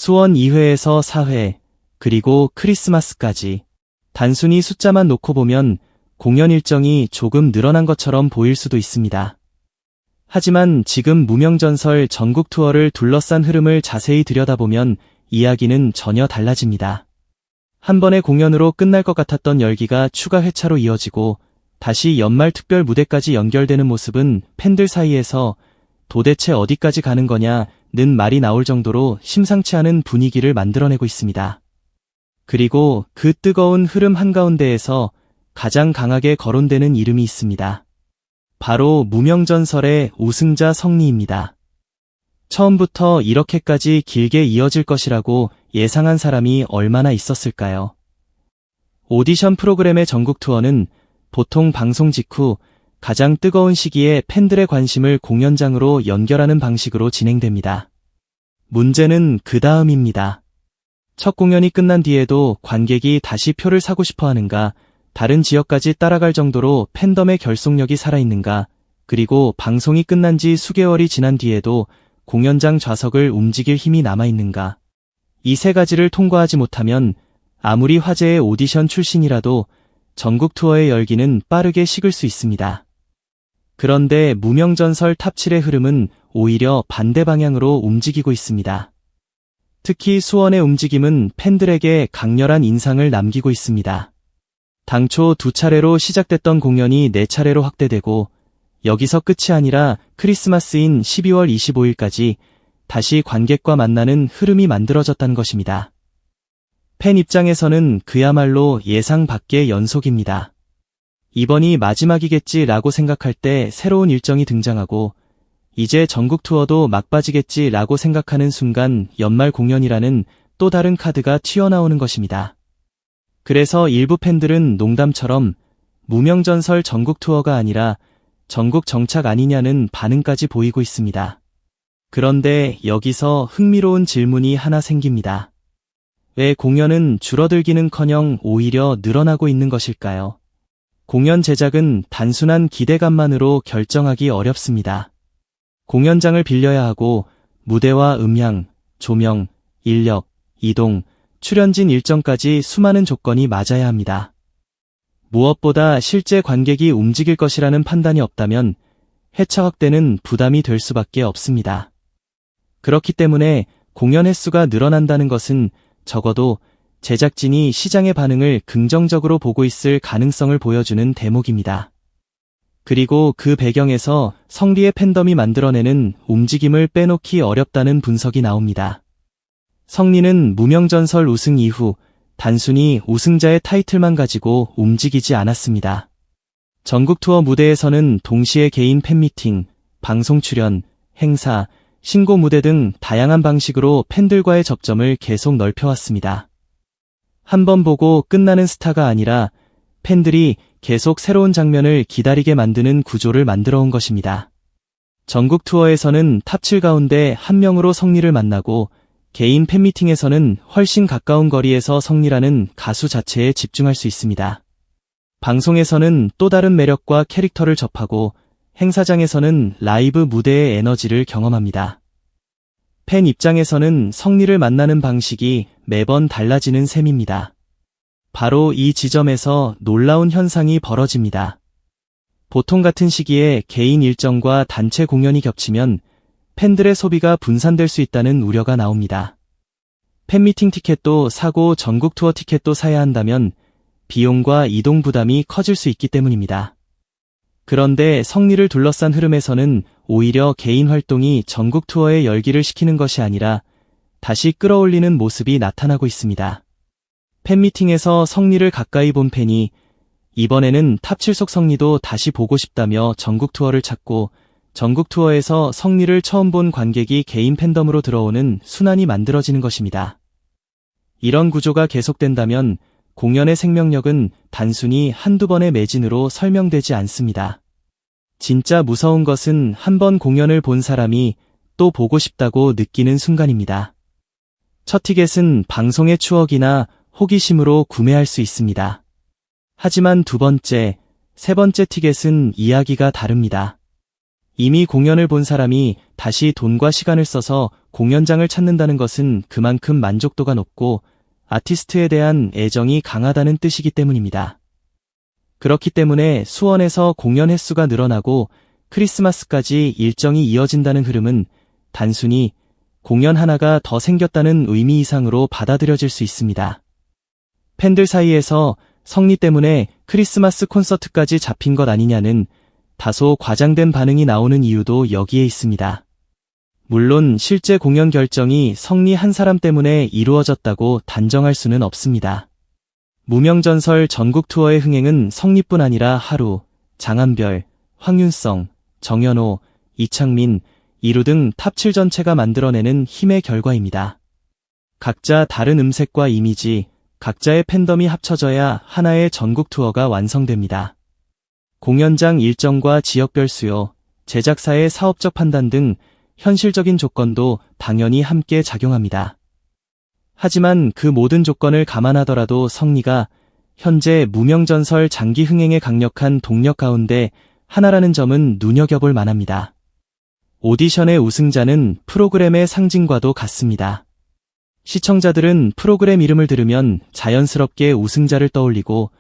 수원 2회에서 4회, 그리고 크리스마스까지. 단순히 숫자만 놓고 보면 공연 일정이 조금 늘어난 것처럼 보일 수도 있습니다. 하지만 지금 무명전설 전국 투어를 둘러싼 흐름을 자세히 들여다보면 이야기는 전혀 달라집니다. 한 번의 공연으로 끝날 것 같았던 열기가 추가 회차로 이어지고 다시 연말 특별 무대까지 연결되는 모습은 팬들 사이에서 도대체 어디까지 가는 거냐는 말이 나올 정도로 심상치 않은 분위기를 만들어내고 있습니다. 그리고 그 뜨거운 흐름 한가운데에서 가장 강하게 거론되는 이름이 있습니다. 바로 무명전설의 우승자 성리입니다. 처음부터 이렇게까지 길게 이어질 것이라고 예상한 사람이 얼마나 있었을까요? 오디션 프로그램의 전국 투어는 보통 방송 직후 가장 뜨거운 시기에 팬들의 관심을 공연장으로 연결하는 방식으로 진행됩니다. 문제는 그 다음입니다. 첫 공연이 끝난 뒤에도 관객이 다시 표를 사고 싶어 하는가, 다른 지역까지 따라갈 정도로 팬덤의 결속력이 살아있는가, 그리고 방송이 끝난 지 수개월이 지난 뒤에도 공연장 좌석을 움직일 힘이 남아있는가. 이 세 가지를 통과하지 못하면 아무리 화제의 오디션 출신이라도 전국 투어의 열기는 빠르게 식을 수 있습니다. 그런데 무명전설 탑7의 흐름은 오히려 반대 방향으로 움직이고 있습니다. 특히 수원의 움직임은 팬들에게 강렬한 인상을 남기고 있습니다. 당초 2차례로 시작됐던 공연이 4차례로 확대되고 여기서 끝이 아니라 크리스마스인 12월 25일까지 다시 관객과 만나는 흐름이 만들어졌다는 것입니다. 팬 입장에서는 그야말로 예상 밖의 연속입니다. 이번이 마지막이겠지라고 생각할 때 새로운 일정이 등장하고 이제 전국 투어도 막바지겠지라고 생각하는 순간 연말 공연이라는 또 다른 카드가 튀어나오는 것입니다. 그래서 일부 팬들은 농담처럼 무명전설 전국 투어가 아니라 전국 정착 아니냐는 반응까지 보이고 있습니다. 그런데 여기서 흥미로운 질문이 하나 생깁니다. 왜 공연은 줄어들기는커녕 오히려 늘어나고 있는 것일까요? 공연 제작은 단순한 기대감만으로 결정하기 어렵습니다. 공연장을 빌려야 하고 무대와 음향, 조명, 인력, 이동, 출연진 일정까지 수많은 조건이 맞아야 합니다. 무엇보다 실제 관객이 움직일 것이라는 판단이 없다면 회차 확대는 부담이 될 수밖에 없습니다. 그렇기 때문에 공연 횟수가 늘어난다는 것은 적어도 제작진이 시장의 반응을 긍정적으로 보고 있을 가능성을 보여주는 대목입니다. 그리고 그 배경에서 성리의 팬덤이 만들어내는 움직임을 빼놓기 어렵다는 분석이 나옵니다. 성리는 무명전설 우승 이후 단순히 우승자의 타이틀만 가지고 움직이지 않았습니다. 전국 투어 무대에서는 동시에 개인 팬미팅, 방송 출연, 행사, 신고 무대 등 다양한 방식으로 팬들과의 접점을 계속 넓혀왔습니다. 한 번 보고 끝나는 스타가 아니라 팬들이 계속 새로운 장면을 기다리게 만드는 구조를 만들어온 것입니다. 전국 투어에서는 탑7 가운데 한 명으로 성리를 만나고 개인 팬미팅에서는 훨씬 가까운 거리에서 성리라는 가수 자체에 집중할 수 있습니다. 방송에서는 또 다른 매력과 캐릭터를 접하고 행사장에서는 라이브 무대의 에너지를 경험합니다. 팬 입장에서는 성리를 만나는 방식이 매번 달라지는 셈입니다. 바로 이 지점에서 놀라운 현상이 벌어집니다. 보통 같은 시기에 개인 일정과 단체 공연이 겹치면 팬들의 소비가 분산될 수 있다는 우려가 나옵니다. 팬미팅 티켓도 사고 전국 투어 티켓도 사야 한다면 비용과 이동 부담이 커질 수 있기 때문입니다. 그런데 성리를 둘러싼 흐름에서는 오히려 개인 활동이 전국 투어의 열기를 식히는 것이 아니라 다시 끌어올리는 모습이 나타나고 있습니다. 팬미팅에서 성리를 가까이 본 팬이 이번에는 탑7 속 성리도 다시 보고 싶다며 전국 투어를 찾고 전국 투어에서 성리를 처음 본 관객이 개인 팬덤으로 들어오는 순환이 만들어지는 것입니다. 이런 구조가 계속된다면 공연의 생명력은 단순히 한두 번의 매진으로 설명되지 않습니다. 진짜 무서운 것은 한 번 공연을 본 사람이 또 보고 싶다고 느끼는 순간입니다. 첫 티켓은 방송의 추억이나 호기심으로 구매할 수 있습니다. 하지만 두 번째, 세 번째 티켓은 이야기가 다릅니다. 이미 공연을 본 사람이 다시 돈과 시간을 써서 공연장을 찾는다는 것은 그만큼 만족도가 높고 아티스트에 대한 애정이 강하다는 뜻이기 때문입니다. 그렇기 때문에 수원에서 공연 횟수가 늘어나고 크리스마스까지 일정이 이어진다는 흐름은 단순히 공연 하나가 더 생겼다는 의미 이상으로 받아들여질 수 있습니다. 팬들 사이에서 성리 때문에 크리스마스 콘서트까지 잡힌 것 아니냐는 다소 과장된 반응이 나오는 이유도 여기에 있습니다. 물론 실제 공연 결정이 성리 한 사람 때문에 이루어졌다고 단정할 수는 없습니다. 무명전설 전국 투어의 흥행은 성리뿐 아니라 하루, 장한별, 황윤성, 정연호, 이창민, 이루 등 탑7 전체가 만들어내는 힘의 결과입니다. 각자 다른 음색과 이미지, 각자의 팬덤이 합쳐져야 하나의 전국 투어가 완성됩니다. 공연장 일정과 지역별 수요, 제작사의 사업적 판단 등 현실적인 조건도 당연히 함께 작용합니다. 하지만 그 모든 조건을 감안하더라도 성리가 현재 무명전설 장기 흥행의 강력한 동력 가운데 하나라는 점은 눈여겨볼 만합니다. 오디션의 우승자는 프로그램의 상징과도 같습니다. 시청자들은 프로그램 이름을 들으면 자연스럽게 우승자를 떠올리고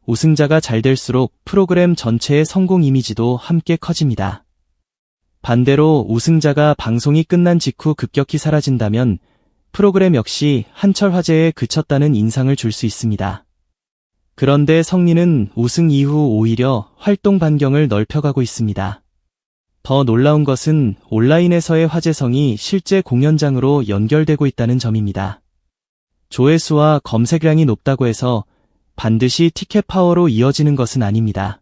우승자가 잘 될수록 프로그램 전체의 성공 이미지도 함께 커집니다. 반대로 우승자가 방송이 끝난 직후 급격히 사라진다면 프로그램 역시 한철 화제에 그쳤다는 인상을 줄 수 있습니다. 그런데 성리는 우승 이후 오히려 활동 반경을 넓혀가고 있습니다. 더 놀라운 것은 온라인에서의 화제성이 실제 공연장으로 연결되고 있다는 점입니다. 조회수와 검색량이 높다고 해서 반드시 티켓 파워로 이어지는 것은 아닙니다.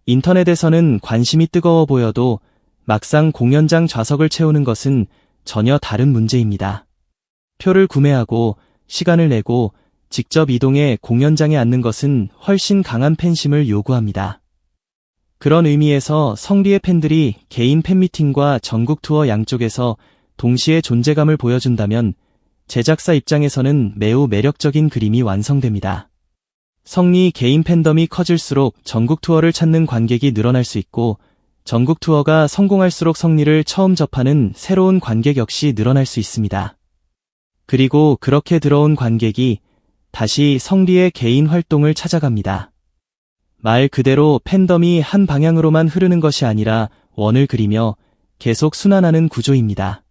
인터넷에서는 관심이 뜨거워 보여도 막상 공연장 좌석을 채우는 것은 전혀 다른 문제입니다. 표를 구매하고 시간을 내고 직접 이동해 공연장에 앉는 것은 훨씬 강한 팬심을 요구합니다. 그런 의미에서 성리의 팬들이 개인 팬미팅과 전국 투어 양쪽에서 동시에 존재감을 보여준다면 제작사 입장에서는 매우 매력적인 그림이 완성됩니다. 성리 개인 팬덤이 커질수록 전국 투어를 찾는 관객이 늘어날 수 있고 전국 투어가 성공할수록 성리를 처음 접하는 새로운 관객 역시 늘어날 수 있습니다. 그리고 그렇게 들어온 관객이 다시 성리의 개인 활동을 찾아갑니다. 말 그대로 팬덤이 한 방향으로만 흐르는 것이 아니라 원을 그리며 계속 순환하는 구조입니다.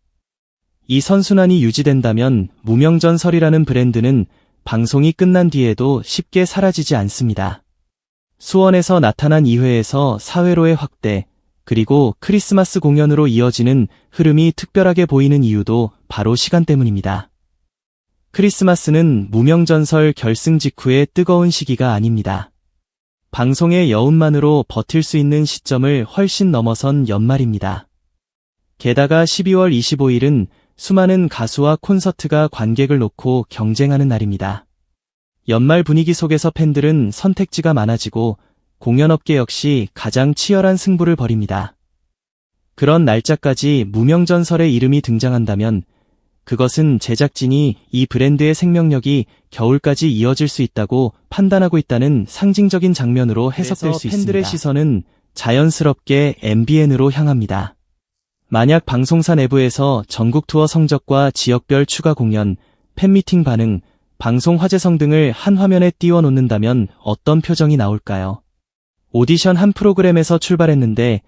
이 선순환이 유지된다면 무명전설이라는 브랜드는 방송이 끝난 뒤에도 쉽게 사라지지 않습니다. 수원에서 나타난 2회에서 4회로의 확대, 그리고 크리스마스 공연으로 이어지는 흐름이 특별하게 보이는 이유도 바로 시간 때문입니다. 크리스마스는 무명전설 결승 직후의 뜨거운 시기가 아닙니다. 방송의 여운만으로 버틸 수 있는 시점을 훨씬 넘어선 연말입니다. 게다가 12월 25일은 수많은 가수와 콘서트가 관객을 놓고 경쟁하는 날입니다. 연말 분위기 속에서 팬들은 선택지가 많아지고 공연업계 역시 가장 치열한 승부를 벌입니다. 그런 날짜까지 무명전설의 이름이 등장한다면 그것은 제작진이 이 브랜드의 생명력이 겨울까지 이어질 수 있다고 판단하고 있다는 상징적인 장면으로 해석될 수 있습니다. 팬들의 시선은 자연스럽게 MBN으로 향합니다. 만약 방송사 내부에서 전국 투어 성적과 지역별 추가 공연, 팬미팅 반응, 방송 화제성 등을 한 화면에 띄워놓는다면 어떤 표정이 나올까요? 오디션 한 프로그램에서 출발했는데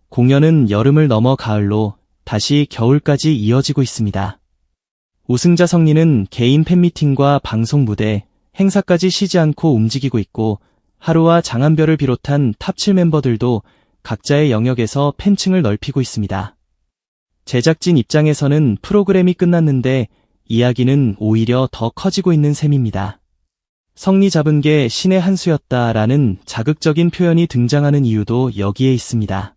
공연은 여름을 넘어 가을로 다시 겨울까지 이어지고 있습니다. 우승자 성리는 개인 팬미팅과 방송 무대, 행사까지 쉬지 않고 움직이고 있고 하루와 장한별을 비롯한 탑7 멤버들도 각자의 영역에서 팬층을 넓히고 있습니다. 제작진 입장에서는 프로그램이 끝났는데 이야기는 오히려 더 커지고 있는 셈입니다. 성리 잡은 게 신의 한 수였다라는 자극적인 표현이 등장하는 이유도 여기에 있습니다.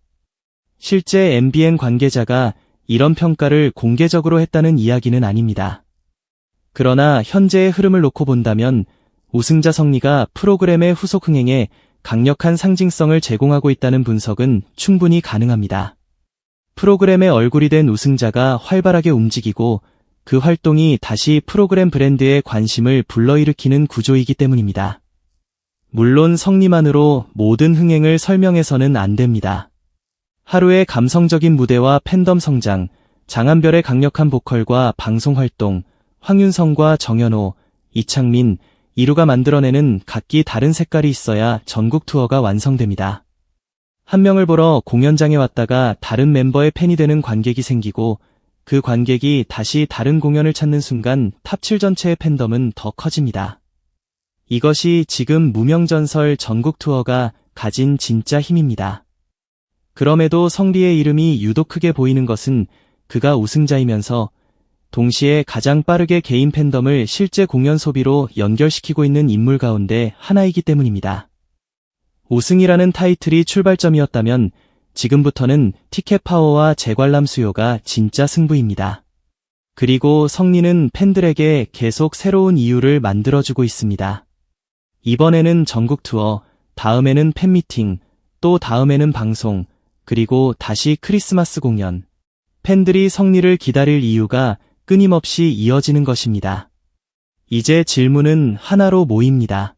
실제 MBN 관계자가 이런 평가를 공개적으로 했다는 이야기는 아닙니다. 그러나 현재의 흐름을 놓고 본다면 우승자 성리가 프로그램의 후속 흥행에 강력한 상징성을 제공하고 있다는 분석은 충분히 가능합니다. 프로그램의 얼굴이 된 우승자가 활발하게 움직이고 그 활동이 다시 프로그램 브랜드의 관심을 불러일으키는 구조이기 때문입니다. 물론 성리만으로 모든 흥행을 설명해서는 안 됩니다. 하루의 감성적인 무대와 팬덤 성장, 장한별의 강력한 보컬과 방송 활동, 황윤성과 정연호, 이창민, 이루가 만들어내는 각기 다른 색깔이 있어야 전국 투어가 완성됩니다. 한 명을 보러 공연장에 왔다가 다른 멤버의 팬이 되는 관객이 생기고 그 관객이 다시 다른 공연을 찾는 순간 탑7 전체의 팬덤은 더 커집니다. 이것이 지금 무명전설 전국 투어가 가진 진짜 힘입니다. 그럼에도 성리의 이름이 유독 크게 보이는 것은 그가 우승자이면서 동시에 가장 빠르게 개인 팬덤을 실제 공연 소비로 연결시키고 있는 인물 가운데 하나이기 때문입니다. 우승이라는 타이틀이 출발점이었다면 지금부터는 티켓 파워와 재관람 수요가 진짜 승부입니다. 그리고 성리는 팬들에게 계속 새로운 이유를 만들어주고 있습니다. 이번에는 전국 투어, 다음에는 팬미팅, 또 다음에는 방송, 그리고 다시 크리스마스 공연. 팬들이 성리를 기다릴 이유가 끊임없이 이어지는 것입니다. 이제 질문은 하나로 모입니다.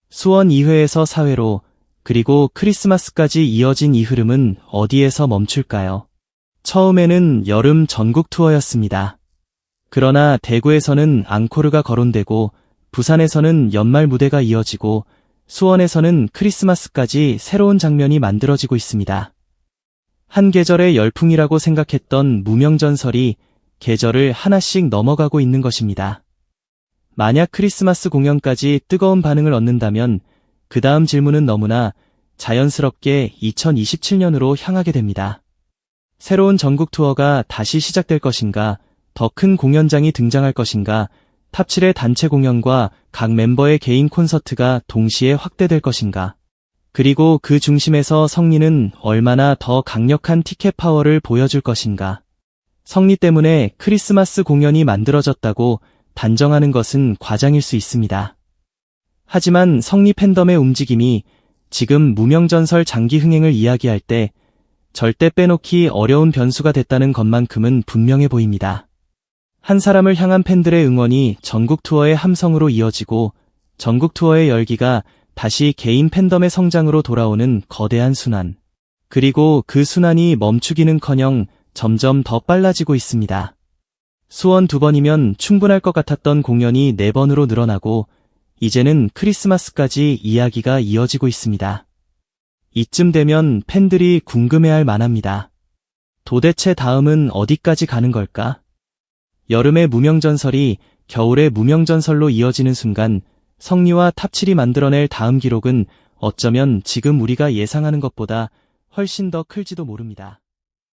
수원 2회에서 4회로 그리고 크리스마스까지 이어진 이 흐름은 어디에서 멈출까요? 처음에는 여름 전국 투어였습니다. 그러나 대구에서는 앙코르가 거론되고 부산에서는 연말 무대가 이어지고 수원에서는 크리스마스까지 새로운 장면이 만들어지고 있습니다. 한 계절의 열풍이라고 생각했던 무명전설이 계절을 하나씩 넘어가고 있는 것입니다. 만약 크리스마스 공연까지 뜨거운 반응을 얻는다면 그 다음 질문은 너무나 자연스럽게 2027년으로 향하게 됩니다. 새로운 전국 투어가 다시 시작될 것인가, 더 큰 공연장이 등장할 것인가, 탑7의 단체 공연과 각 멤버의 개인 콘서트가 동시에 확대될 것인가, 그리고 그 중심에서 성리는 얼마나 더 강력한 티켓 파워를 보여줄 것인가. 성리 때문에 크리스마스 공연이 만들어졌다고 단정하는 것은 과장일 수 있습니다. 하지만 성리 팬덤의 움직임이 지금 무명전설 장기 흥행을 이야기할 때 절대 빼놓기 어려운 변수가 됐다는 것만큼은 분명해 보입니다. 한 사람을 향한 팬들의 응원이 전국 투어의 함성으로 이어지고 전국 투어의 열기가 다시 개인 팬덤의 성장으로 돌아오는 거대한 순환. 그리고 그 순환이 멈추기는커녕 점점 더 빨라지고 있습니다. 수원 2번이면 충분할 것 같았던 공연이 4번으로 늘어나고 이제는 크리스마스까지 이야기가 이어지고 있습니다. 이쯤 되면 팬들이 궁금해할 만합니다. 도대체 다음은 어디까지 가는 걸까? 여름의 무명전설이 겨울의 무명전설로 이어지는 순간 성리와 탑7이 만들어낼 다음 기록은 어쩌면 지금 우리가 예상하는 것보다 훨씬 더 클지도 모릅니다.